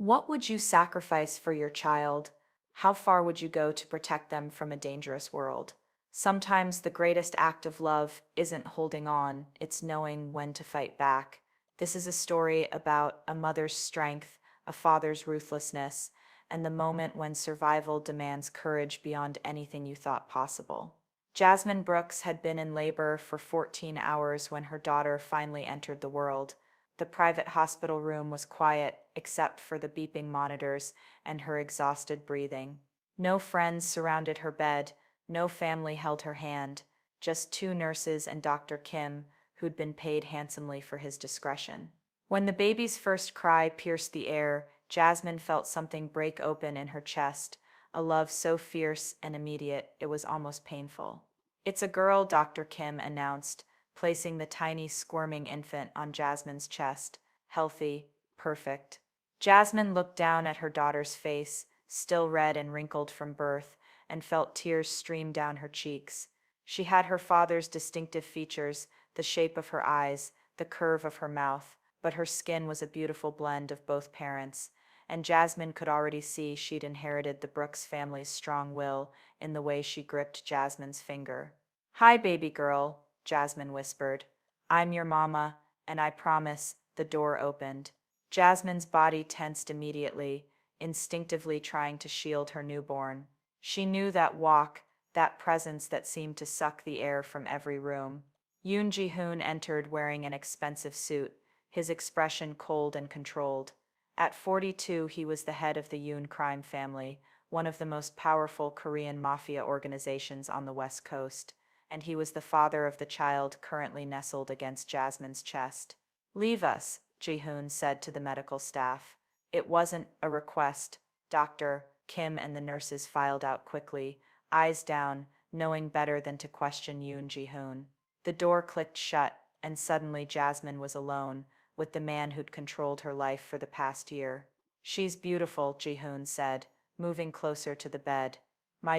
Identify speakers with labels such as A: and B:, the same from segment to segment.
A: What would you sacrifice for your child? How far would you go to protect them from a dangerous world? Sometimes the greatest act of love isn't holding on, it's knowing when to fight back. This is a story about a mother's strength, a father's ruthlessness, and the moment when survival demands courage beyond anything you thought possible. Jasmine Brooks had been in labor for 14 hours when her daughter finally entered the world. The private hospital room was quiet, except for the beeping monitors and her exhausted breathing. No friends surrounded her bed, no family held her hand, just two nurses and Dr. Kim, who'd been paid handsomely for his discretion. When the baby's first cry pierced the air, Jasmine felt something break open in her chest, a love so fierce and immediate it was almost painful. "It's a girl," Dr. Kim announced, placing the tiny squirming infant on Jasmine's chest. Healthy, perfect. Jasmine looked down at her daughter's face, still red and wrinkled from birth, and felt tears stream down her cheeks. She had her father's distinctive features, the shape of her eyes, the curve of her mouth, but her skin was a beautiful blend of both parents, and Jasmine could already see she'd inherited the Brooks family's strong will in the way she gripped Jasmine's finger. "Hi, baby girl," Jasmine whispered. "I'm your mama, and I promise." The door opened. Jasmine's body tensed immediately, instinctively trying to shield her newborn. She knew that walk, that presence that seemed to suck the air from every room. Yoon Ji-hoon entered wearing an expensive suit, his expression cold and controlled. At 42, he was the head of the Yoon crime family, one of the most powerful Korean mafia organizations on the West Coast, and he was the father of the child currently nestled against Jasmine's chest. "Leave us," Ji-hoon said to the medical staff. It wasn't a request. Dr. Kim and the nurses filed out quickly, eyes down, knowing better than to question Yoon Ji-hoon. The door clicked shut, and suddenly Jasmine was alone, with the man who'd controlled her life for the past year. "She's beautiful," Ji-hoon said, moving closer to the bed. Our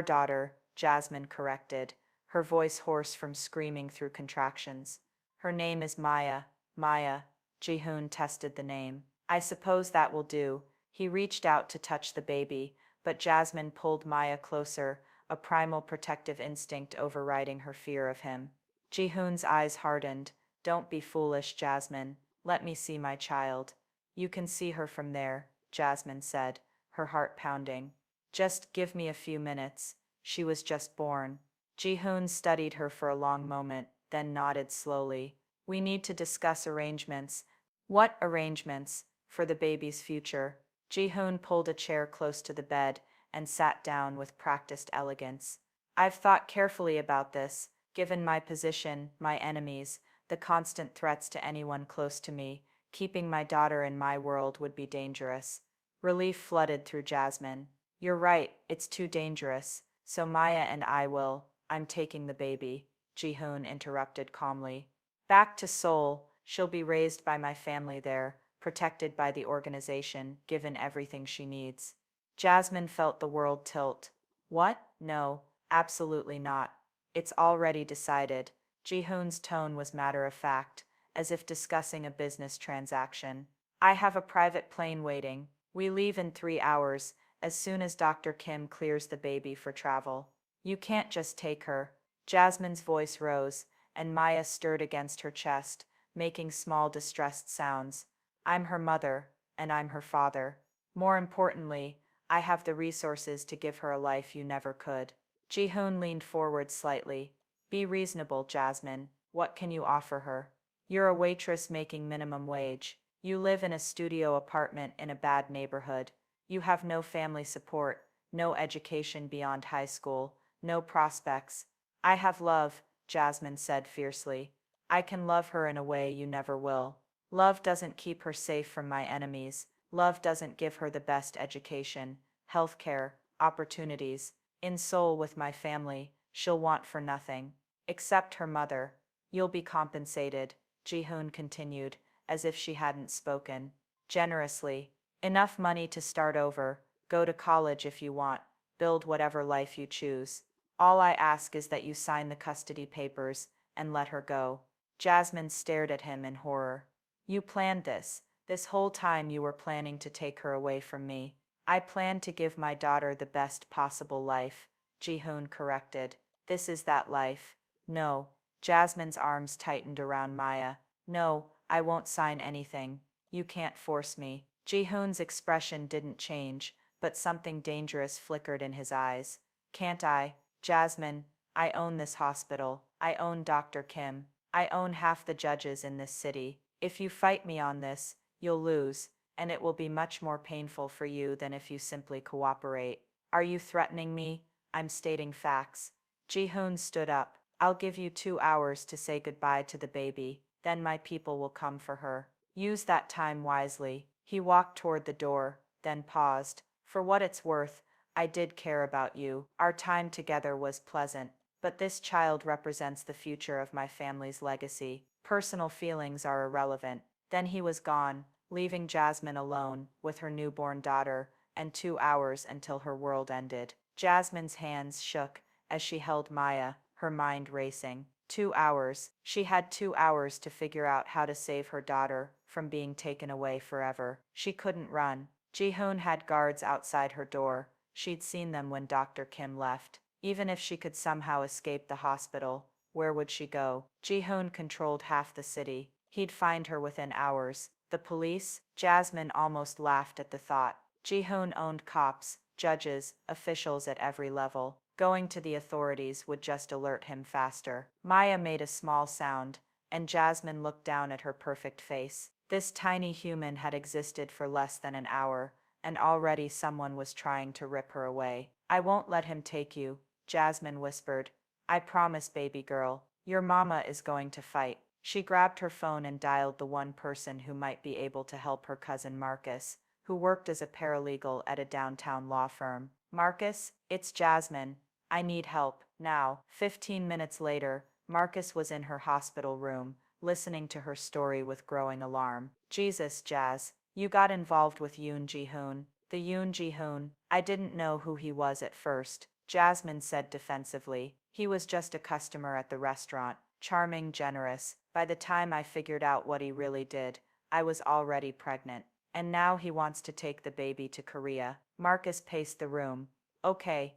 A: daughter," Jasmine corrected, her voice hoarse from screaming through contractions. "Her name is Maya." "Maya." Ji-hoon tested the name. "I suppose that will do." He reached out to touch the baby, but Jasmine pulled Maya closer, a primal protective instinct overriding her fear of him. Ji-hoon's eyes hardened. "Don't be foolish, Jasmine. Let me see my child." "You can see her from there," Jasmine said, her heart pounding. "Just give me a few minutes. She was just born." Ji-hoon studied her for a long moment, then nodded slowly. "We need to discuss arrangements." "What arrangements?" "For the baby's future." Ji-hoon pulled a chair close to the bed and sat down with practiced elegance. "I've thought carefully about this. Given my position, my enemies, the constant threats to anyone close to me, keeping my daughter in my world would be dangerous." Relief flooded through Jasmine. "You're right, it's too dangerous. So Maya and I will." "I'm taking the baby," Ji-hoon interrupted calmly. "Back to Seoul. She'll be raised by my family there, protected by the organization, given everything she needs." Jasmine felt the world tilt. "What? No, absolutely not. It's already decided." Ji-hoon's tone was matter of fact, as if discussing a business transaction. "I have a private plane waiting. We leave in 3 hours, as soon as Dr. Kim clears the baby for travel." "You can't just take her." Jasmine's voice rose, and Maya stirred against her chest, making small distressed sounds. "I'm her mother, and I'm her father. More importantly, I have the resources to give her a life you never could." Ji-hoon leaned forward slightly. "Be reasonable, Jasmine. What can you offer her?" "You're a waitress making minimum wage. You live in a studio apartment in a bad neighborhood. You have no family support, no education beyond high school, no prospects." "I have love," Jasmine said fiercely. "I can love her in a way you never will. Love doesn't keep her safe from my enemies. Love doesn't give her the best education, healthcare, opportunities. In Seoul with my family, she'll want for nothing. Except her mother. You'll be compensated," Ji-hoon continued, as if she hadn't spoken. "Generously. Enough money to start over, go to college if you want, build whatever life you choose. All I ask is that you sign the custody papers and let her go." Jasmine stared at him in horror. "You planned this. This whole time you were planning to take her away from me. I planned to give my daughter the best possible life, Ji-hoon corrected. This is that life. No. Jasmine's arms tightened around Maya. No, I won't sign anything. You can't force me. Ji-hoon's expression didn't change, but something dangerous flickered in his eyes. Can't I? Jasmine, I own this hospital. I own Dr. Kim. I own half the judges in this city. If you fight me on this, you'll lose, and it will be much more painful for you than if you simply cooperate. Are you threatening me? I'm stating facts. Ji-hoon stood up. I'll give you 2 hours to say goodbye to the baby, then my people will come for her. Use that time wisely. He walked toward the door, then paused. For what it's worth, I did care about you. Our time together was pleasant, but this child represents the future of my family's legacy. Personal feelings are irrelevant. Then he was gone, leaving Jasmine alone with her newborn daughter, and 2 hours until her world ended. Jasmine's hands shook as she held Maya, her mind racing. 2 hours. She had 2 hours to figure out how to save her daughter from being taken away forever. She couldn't run. Ji-hoon had guards outside her door. She'd seen them when Dr. Kim left. Even if she could somehow escape the hospital, where would she go? Ji-hoon controlled half the city. He'd find her within hours. The police? Jasmine almost laughed at the thought. Ji-hoon owned cops, judges, officials at every level. Going to the authorities would just alert him faster. Maya made a small sound, and Jasmine looked down at her perfect face. This tiny human had existed for less than an hour, and already someone was trying to rip her away. I won't let him take you, Jasmine whispered. I promise, baby girl. Your mama is going to fight. She grabbed her phone and dialed the one person who might be able to help her cousin Marcus, who worked as a paralegal at a downtown law firm. Marcus, it's Jasmine. I need help, now. 15 minutes later, Marcus was in her hospital room, listening to her story with growing alarm. Jesus, Jazz, you got involved with Yoon Ji-hoon. The Yoon Ji-hoon. I didn't know who he was at first, Jasmine said defensively. He was just a customer at the restaurant. Charming, generous. By the time I figured out what he really did, I was already pregnant. And now he wants to take the baby to Korea. Marcus paced the room. Okay,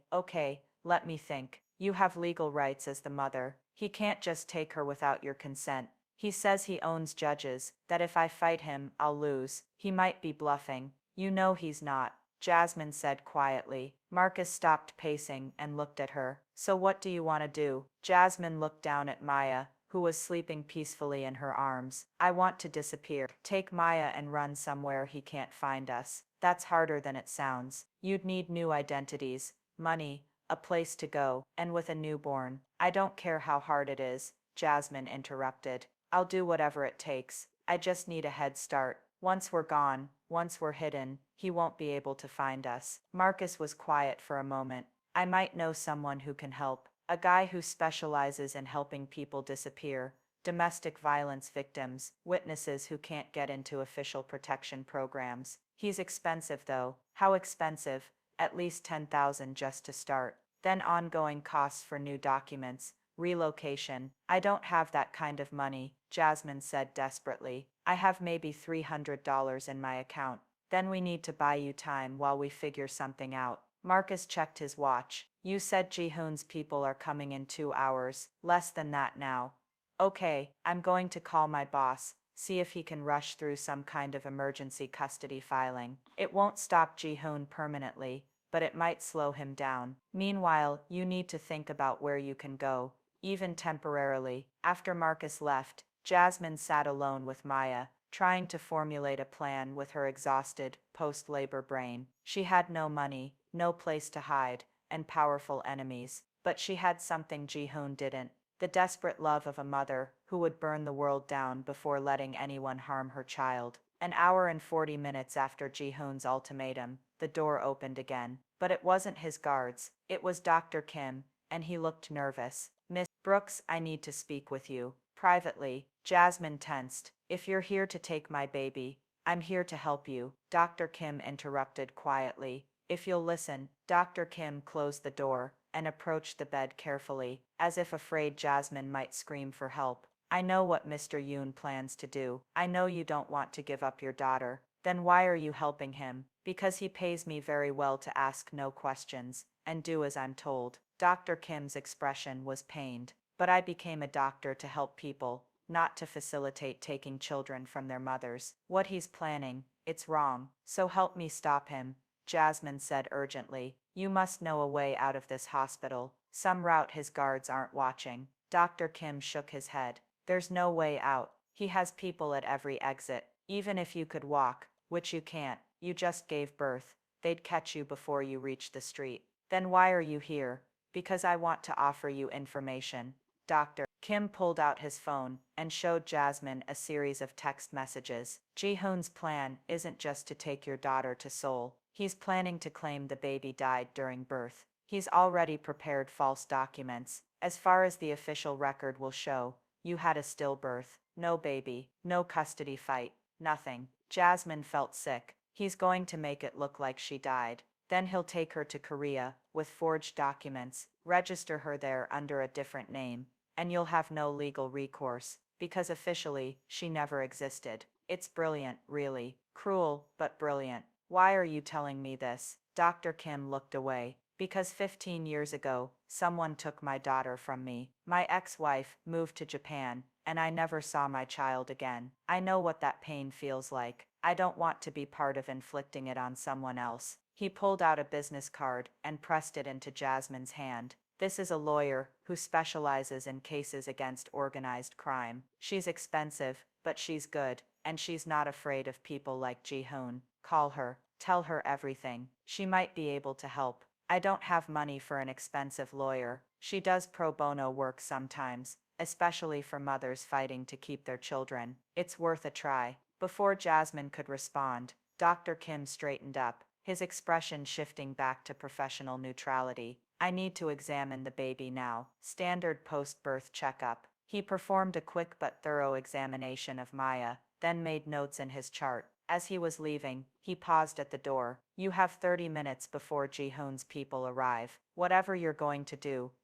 A: let me think. You have legal rights as the mother. He can't just take her without your consent. He says he owns judges, that if I fight him, I'll lose. He might be bluffing. You know he's not, Jasmine said quietly. Marcus stopped pacing and looked at her. So what do you want to do? Jasmine looked down at Maya, who was sleeping peacefully in her arms. I want to disappear. Take Maya and run somewhere he can't find us. That's harder than it sounds. You'd need new identities, money, a place to go, and with a newborn. I don't care how hard it is, Jasmine interrupted. I'll do whatever it takes. I just need a head start. Once we're gone, once we're hidden, he won't be able to find us. Marcus was quiet for a moment. I might know someone who can help. A guy who specializes in helping people disappear. Domestic violence victims, witnesses who can't get into official protection programs. He's expensive though. How expensive? At least 10,000 just to start. Then ongoing costs for new documents, relocation. I don't have that kind of money, Jasmine said desperately. I have maybe $300 in my account. Then we need to buy you time while we figure something out. Marcus checked his watch. You said Ji-hoon's people are coming in 2 hours. Less than that now. Okay, I'm going to call my boss, see if he can rush through some kind of emergency custody filing. It won't stop Ji-hoon permanently, but it might slow him down. Meanwhile, you need to think about where you can go, even temporarily. After Marcus left, Jasmine sat alone with Maya, trying to formulate a plan with her exhausted, post-labor brain. She had no money, no place to hide, and powerful enemies. But she had something Ji-hoon didn't. The desperate love of a mother who would burn the world down before letting anyone harm her child. An hour and 40 minutes after Ji-hoon's ultimatum, the door opened again. But it wasn't his guards. It was Dr. Kim, and he looked nervous. Miss Brooks, I need to speak with you. Privately, Jasmine tensed. If you're here to take my baby, I'm here to help you. Dr. Kim interrupted quietly. If you'll listen. Dr. Kim closed the door and approached the bed carefully, as if afraid Jasmine might scream for help. I know what Mr. Yoon plans to do. I know you don't want to give up your daughter. Then why are you helping him? Because he pays me very well to ask no questions and do as I'm told. Dr. Kim's expression was pained. But I became a doctor to help people, not to facilitate taking children from their mothers. What he's planning, it's wrong. So help me stop him, Jasmine said urgently. You must know a way out of this hospital. Some route his guards aren't watching. Dr. Kim shook his head. There's no way out. He has people at every exit. Even if you could walk, which you can't, you just gave birth, they'd catch you before you reach the street. Then why are you here? Because I want to offer you information. Dr. Kim pulled out his phone and showed Jasmine a series of text messages. Ji-hoon's plan isn't just to take your daughter to Seoul. He's planning to claim the baby died during birth. He's already prepared false documents. As far as the official record will show, you had a stillbirth, no baby, no custody fight, nothing. Jasmine felt sick. He's going to make it look like she died. Then he'll take her to Korea with forged documents, register her there under a different name, and you'll have no legal recourse, because officially, she never existed. It's brilliant, really. Cruel, but brilliant. Why are you telling me this? Dr. Kim looked away. Because 15 years ago, someone took my daughter from me. My ex-wife moved to Japan, and I never saw my child again. I know what that pain feels like. I don't want to be part of inflicting it on someone else. He pulled out a business card and pressed it into Jasmine's hand. This is a lawyer who specializes in cases against organized crime. She's expensive, but she's good, and she's not afraid of people like Ji-hoon. Call her. Tell her everything. She might be able to help. I don't have money for an expensive lawyer. She does pro bono work sometimes, especially for mothers fighting to keep their children. It's worth a try. Before Jasmine could respond, Dr. Kim straightened up, his expression shifting back to professional neutrality. I need to examine the baby now. Standard post-birth checkup. He performed a quick but thorough examination of Maya, then made notes in his chart. As he was leaving, he paused at the door. You have 30 minutes before Ji-hoon's people arrive. Whatever you're going to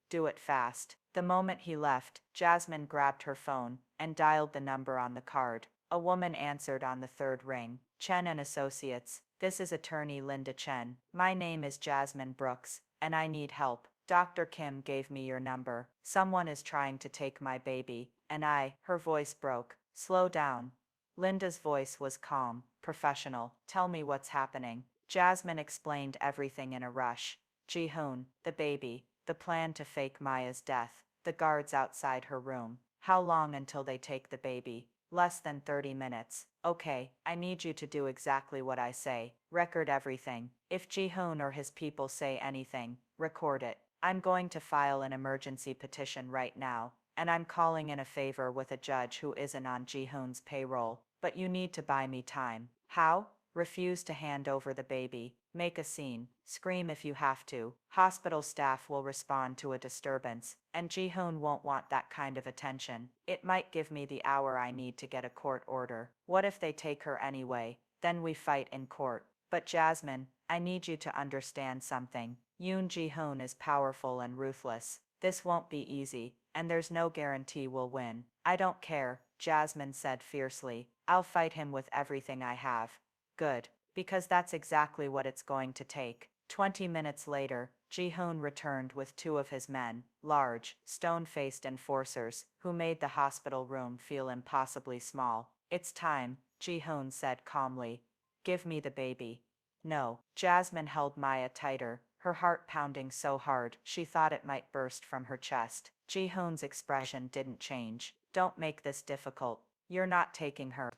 A: do it fast. The moment he left, Jasmine grabbed her phone and dialed the number on the card. A woman answered on the third ring. Chen and Associates. This is attorney Linda Chen. My name is Jasmine Brooks, and I need help. Dr. Kim gave me your number. Someone is trying to take my baby, and her voice broke. Slow down. Linda's voice was calm, professional. Tell me what's happening. Jasmine explained everything in a rush. Ji-hoon, the baby, the plan to fake Maya's death, the guards outside her room. How long until they take the baby? Less than 30 minutes. Okay, I need you to do exactly what I say. Record everything. If Ji-hoon or his people say anything, record it. I'm going to file an emergency petition right now, and I'm calling in a favor with a judge who isn't on Ji-hoon's payroll. But you need to buy me time. How? Refuse to hand over the baby. Make a scene. Scream if you have to. Hospital staff will respond to a disturbance, and Ji-hoon won't want that kind of attention. It might give me the hour I need to get a court order. What if they take her anyway? Then we fight in court. But Jasmine, I need you to understand something. Yoon Ji-hoon is powerful and ruthless. This won't be easy, and there's no guarantee we'll win. I don't care, Jasmine said fiercely. I'll fight him with everything I have. Good. Because that's exactly what it's going to take. 20 minutes later, Ji-hoon returned with two of his men, large, stone-faced enforcers, who made the hospital room feel impossibly small. It's time, Ji-hoon said calmly. Give me the baby. No. Jasmine held Maya tighter, her heart pounding so hard she thought it might burst from her chest. Ji-hoon's expression didn't change. Don't make this difficult. You're not taking her.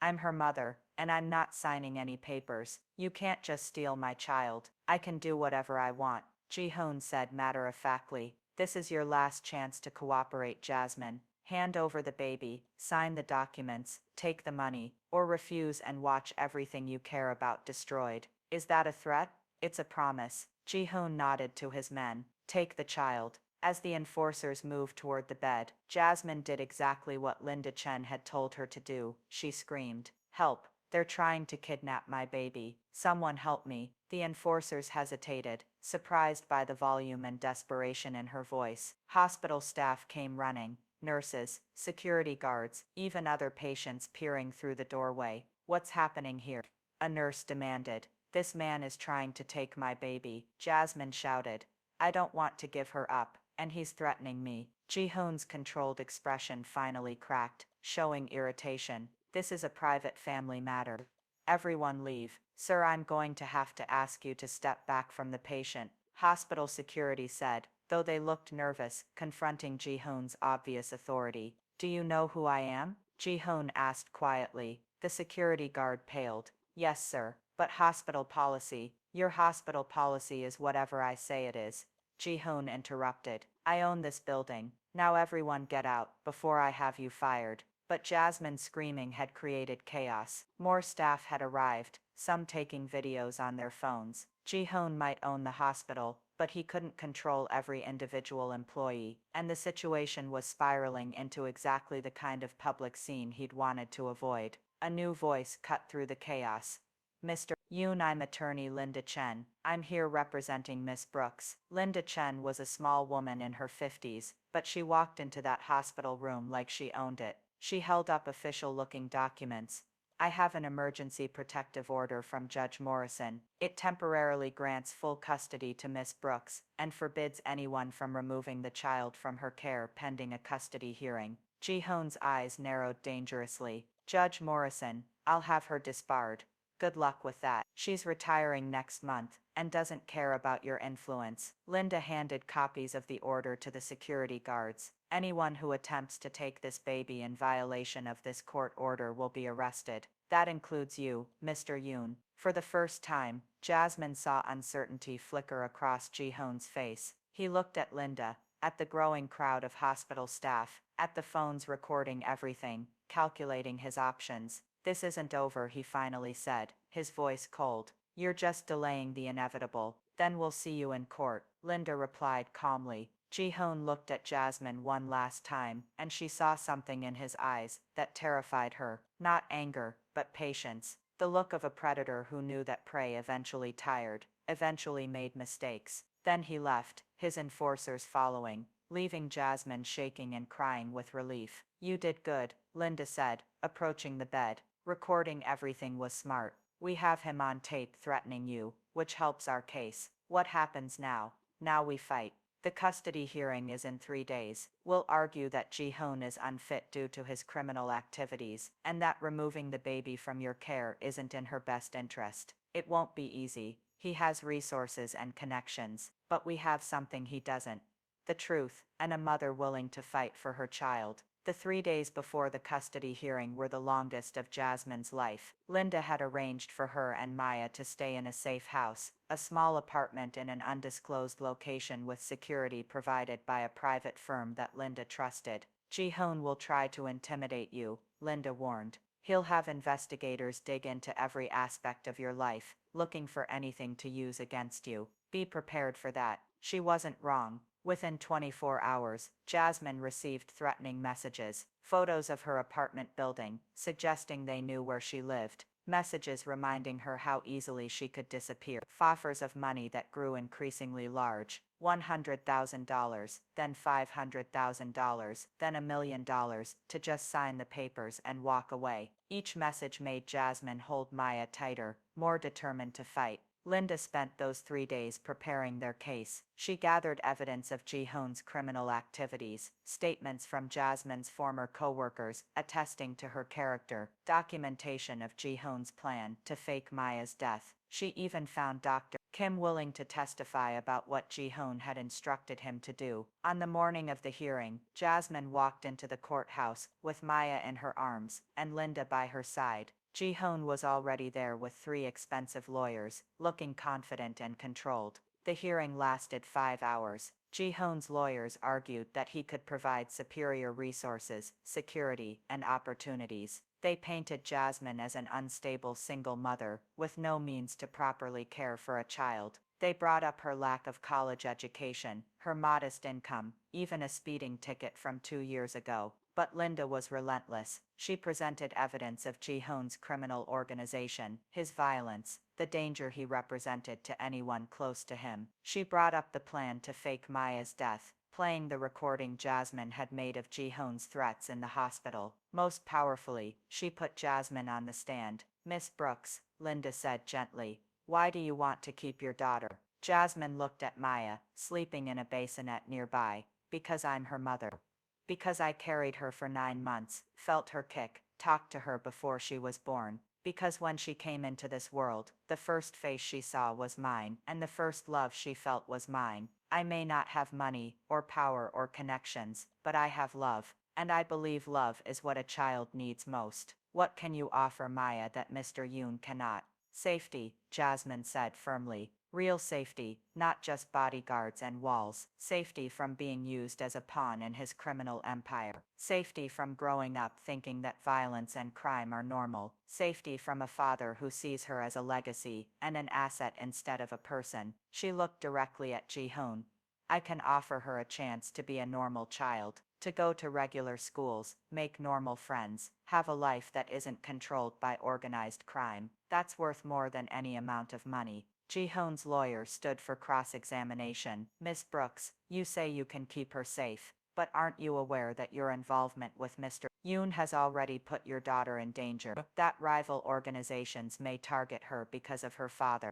A: I'm her mother, and I'm not signing any papers. You can't just steal my child. I can do whatever I want, Ji-hoon said matter-of-factly. This is your last chance to cooperate, Jasmine. Hand over the baby, sign the documents, take the money, or refuse and watch everything you care about destroyed. Is that a threat? It's a promise. Ji-hoon nodded to his men. Take the child. As the enforcers moved toward the bed, Jasmine did exactly what Linda Chen had told her to do. She screamed, "Help! They're trying to kidnap my baby. Someone help me." The enforcers hesitated, surprised by the volume and desperation in her voice. Hospital staff came running. nurses, security guards, even other patients peering through the doorway. What's happening here? A nurse demanded. This man is trying to take my baby, Jasmine shouted. I don't want to give her up, and he's threatening me. Ji-hoon's controlled expression finally cracked, showing irritation. This is a private family matter. Everyone leave. Sir, I'm going to have to ask you to step back from the patient, hospital security said, though they looked nervous, confronting Ji-hoon's obvious authority. Do you know who I am? Ji-hoon asked quietly. The security guard paled. Yes, sir, but hospital policy. Your hospital policy is whatever I say it is. Ji-hoon interrupted. I own this building. Now everyone get out, before I have you fired. But Jasmine's screaming had created chaos. More staff had arrived, some taking videos on their phones. Ji-hoon might own the hospital, but he couldn't control every individual employee, and the situation was spiraling into exactly the kind of public scene he'd wanted to avoid. A new voice cut through the chaos. Mr. Yoon, I'm attorney Linda Chen. I'm here representing Miss Brooks. Linda Chen was a small woman in her 50s, but she walked into that hospital room like she owned it. She held up official-looking documents. I have an emergency protective order from Judge Morrison. It temporarily grants full custody to Miss Brooks and forbids anyone from removing the child from her care pending a custody hearing. Ji-hoon's eyes narrowed dangerously. Judge Morrison, I'll have her disbarred. Good luck with that. She's retiring next month and doesn't care about your influence. Linda handed copies of the order to the security guards. Anyone who attempts to take this baby in violation of this court order will be arrested. That includes you, Mr. Yoon. For the first time, Jasmine saw uncertainty flicker across Ji-hoon's face. He looked at Linda, at the growing crowd of hospital staff, at the phones recording everything, calculating his options. This isn't over, he finally said, his voice cold. You're just delaying the inevitable. Then we'll see you in court, Linda replied calmly. Ji-hoon looked at Jasmine one last time, and she saw something in his eyes that terrified her. Not anger, but patience. The look of a predator who knew that prey eventually tired, eventually made mistakes. Then he left, his enforcers following, leaving Jasmine shaking and crying with relief. You did good, Linda said, approaching the bed. Recording everything was smart. We have him on tape threatening you, which helps our case. What happens now? Now we fight. The custody hearing is in 3 days. We'll argue that Ji-hoon is unfit due to his criminal activities, and that removing the baby from your care isn't in her best interest. It won't be easy. He has resources and connections, but we have something he doesn't. The truth, and a mother willing to fight for her child. The 3 days before the custody hearing were the longest of Jasmine's life. Linda had arranged for her and Maya to stay in a safe house, a small apartment in an undisclosed location with security provided by a private firm that Linda trusted. Ji-hoon will try to intimidate you, Linda warned. He'll have investigators dig into every aspect of your life, looking for anything to use against you. Be prepared for that. She wasn't wrong. Within 24 hours, Jasmine received threatening messages, photos of her apartment building, suggesting they knew where she lived, messages reminding her how easily she could disappear, offers of money that grew increasingly large, $100,000, then $500,000, then $1 million, to just sign the papers and walk away. Each message made Jasmine hold Maya tighter, more determined to fight. Linda spent those 3 days preparing their case. She gathered evidence of Ji-hoon's criminal activities, statements from Jasmine's former co-workers attesting to her character, documentation of Ji-hoon's plan to fake Maya's death. She even found Dr. Kim willing to testify about what Ji-hoon had instructed him to do. On the morning of the hearing, Jasmine walked into the courthouse with Maya in her arms and Linda by her side. Ji-hoon was already there with 3 expensive lawyers, looking confident and controlled. The hearing lasted 5 hours. Ji-hoon's lawyers argued that he could provide superior resources, security, and opportunities. They painted Jasmine as an unstable single mother, with no means to properly care for a child. They brought up her lack of college education, her modest income, even a speeding ticket from 2 years ago. But Linda was relentless. She presented evidence of Ji-hoon's criminal organization, his violence, the danger he represented to anyone close to him. She brought up the plan to fake Maya's death,
B: playing the recording Jasmine had made of Ji-hoon's threats in the hospital. Most powerfully, she put Jasmine on the stand. "Miss Brooks," Linda said gently, "why do you want to keep your daughter?" Jasmine looked at Maya, sleeping in a bassinet nearby. "Because I'm her mother. Because I carried her for 9 months, felt her kick, talked to her before she was born. Because when she came into this world, the first face she saw was mine, and the first love she felt was mine. I may not have money, or power, or connections, but I have love, and I believe love is what a child needs most. What can you offer Maya that Mr. Yoon cannot?" "Safety," Jasmine said firmly. "Real safety, not just bodyguards and walls. Safety from being used as a pawn in his criminal empire. Safety from growing up thinking that violence and crime are normal. Safety from a father who sees her as a legacy and an asset instead of a person." She looked directly at Ji-hoon. "I can offer her a chance to be a normal child, to go to regular schools, make normal friends, have a life that isn't controlled by organized crime. That's worth more than any amount of money." Ji-hoon's lawyer stood for cross-examination. "Miss Brooks, you say you can keep her safe, but aren't you aware that your involvement with Mr. Yoon has already put your daughter in danger? That rival organizations may target her because of her father."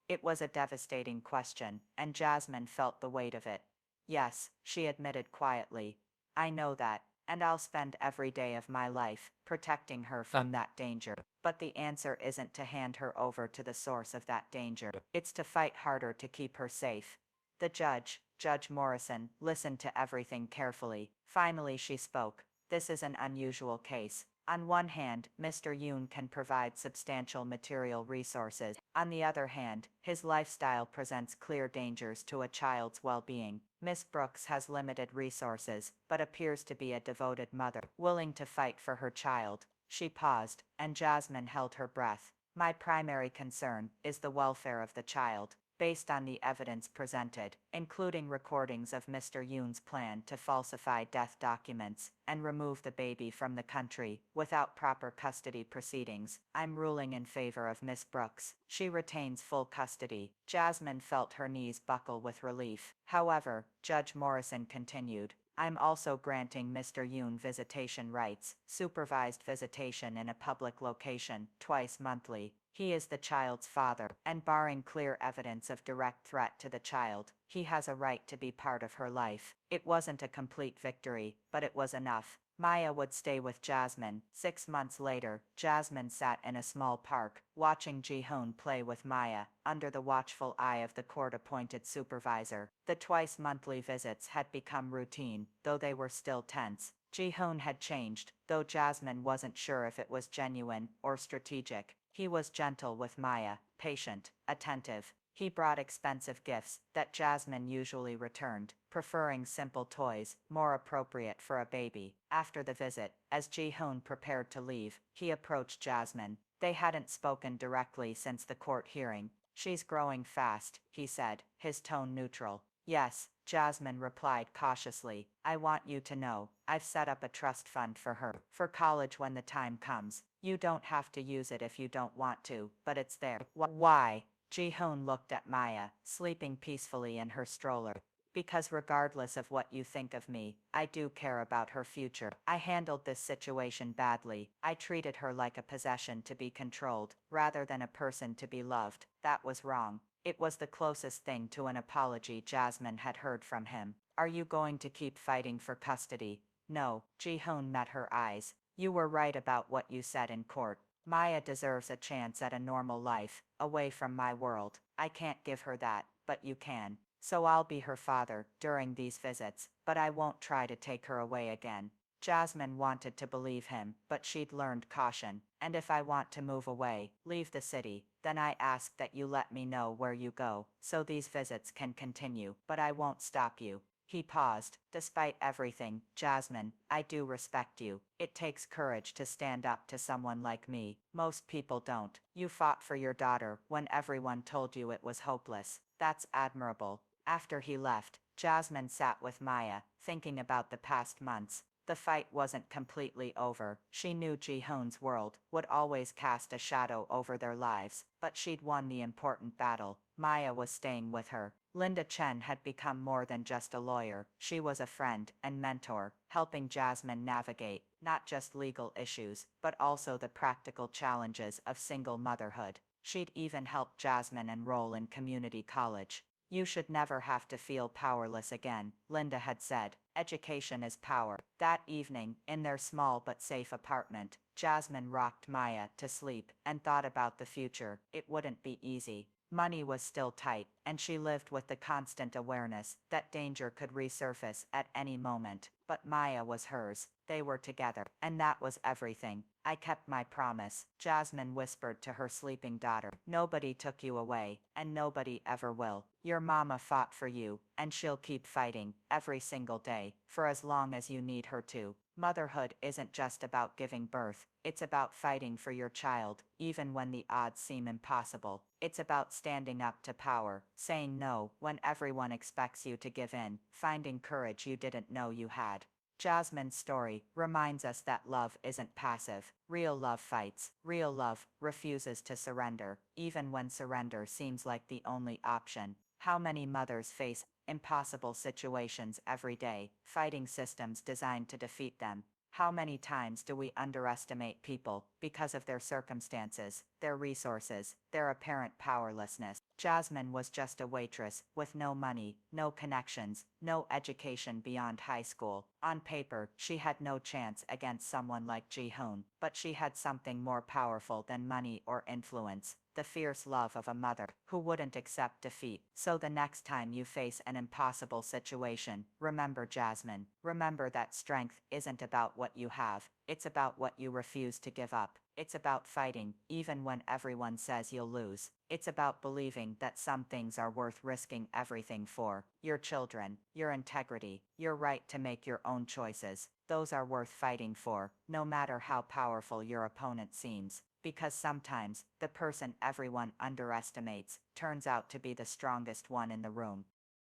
B: It was a devastating question, and Jasmine felt the weight of it. "Yes," she admitted quietly. "I know that, and I'll spend every day of my life protecting her from that danger. But the answer isn't to hand her over to the source of that danger. It's to fight harder to keep her safe." The judge, Judge Morrison, listened to everything carefully. Finally she spoke. "This is an unusual case. On one hand, Mr. Yoon can provide substantial material resources. On the other hand, his lifestyle presents clear dangers to a child's well-being. Miss Brooks has limited resources, but appears to be a devoted mother, willing to fight for her child." She paused, and Jasmine held her breath. "My primary concern is the welfare of the child. Based on the evidence presented, including recordings of Mr. Yoon's plan to falsify death documents and remove the baby from the country without proper custody proceedings, I'm ruling in favor of Miss Brooks. She retains full custody." Jasmine felt her knees buckle with relief. "However," Judge Morrison continued, "I'm also granting Mr. Yoon visitation rights, supervised visitation in a public location, twice monthly. He is the child's father, and barring clear evidence of direct threat to the child, he has a right to be part of her life." It wasn't a complete victory, but it was enough. Maya would stay with Jasmine. 6 months later, Jasmine sat in a small park, watching Ji-hoon play with Maya, under the watchful eye of the court-appointed supervisor. The twice-monthly visits had become routine, though they were still tense. Ji-hoon had changed, though Jasmine wasn't sure if it was genuine or strategic. He was gentle with Maya, patient, attentive. He brought expensive gifts that Jasmine usually returned, preferring simple toys, more appropriate for a baby. After the visit, as Ji-hoon prepared to leave, he approached Jasmine. They hadn't spoken directly since the court hearing. "She's growing fast," he said, his tone neutral. "Yes," Jasmine replied cautiously. "I want you to know, I've set up a trust fund for her, for college when the time comes. You don't have to use it if you don't want to, but it's there." "Why?" Ji-hoon looked at Maya, sleeping peacefully in her stroller. "Because regardless of what you think of me, I do care about her future. I handled this situation badly. I treated her like a possession to be controlled, rather than a person to be loved. That was wrong." It was the closest thing to an apology Jasmine had heard from him. "Are you going to keep fighting for custody?" "No." Ji-hoon met her eyes. "You were right about what you said in court. Maya deserves a chance at a normal life, away from my world. I can't give her that, but you can. So I'll be her father during these visits, but I won't try to take her away again." Jasmine wanted to believe him, but she'd learned caution. "And if I want to move away, leave the city, then I ask that you let me know where you go, so these visits can continue, but I won't stop you." He paused. "Despite everything, Jasmine, I do respect you. It takes courage to stand up to someone like me. Most people don't. You fought for your daughter when everyone told you it was hopeless. That's admirable." After he left, Jasmine sat with Maya, thinking about the past months. The fight wasn't completely over. She knew Ji-hoon's world would always cast a shadow over their lives, but she'd won the important battle. Maya was staying with her. Linda Chen had become more than just a lawyer. She was a friend and mentor, helping Jasmine navigate not just legal issues, but also the practical challenges of single motherhood. She'd even helped Jasmine enroll in community college. You should never have to feel powerless again, Linda had said. Education is power. That evening, in their small but safe apartment, Jasmine rocked Maya to sleep and thought about the future. It wouldn't be easy. Money was still tight, and she lived with the constant awareness that danger could resurface at any moment. But Maya was hers. They were together, and that was everything. I kept my promise, Jasmine whispered to her sleeping daughter. Nobody took you away, and nobody ever will. Your mama fought for you, and she'll keep fighting, every single day, for as long as you need her to. Motherhood isn't just about giving birth, it's about fighting for your child, even when the odds seem impossible. It's about standing up to power, saying no when everyone expects you to give in, finding courage you didn't know you had. Jasmine's story reminds us that love isn't passive. Real love fights. Real love refuses to surrender, even when surrender seems like the only option. How many mothers face impossible situations every day, fighting systems designed to defeat them? How many times do we underestimate people because of their circumstances, their resources, their apparent powerlessness? Jasmine was just a waitress with no money, no connections, no education beyond high school. On paper, she had no chance against someone like Ji-hoon, but she had something more powerful than money or influence. The fierce love of a mother who wouldn't accept defeat. So the next time you face an impossible situation, remember Jasmine. Remember that strength isn't about what you have, it's about what you refuse to give up. It's about fighting, even when everyone says you'll lose. It's about believing that some things are worth risking everything for. Your children, your integrity, your right to make your own choices. Those are worth fighting for, no matter how powerful your opponent seems. Because sometimes, the person everyone underestimates turns out to be the strongest one in the room.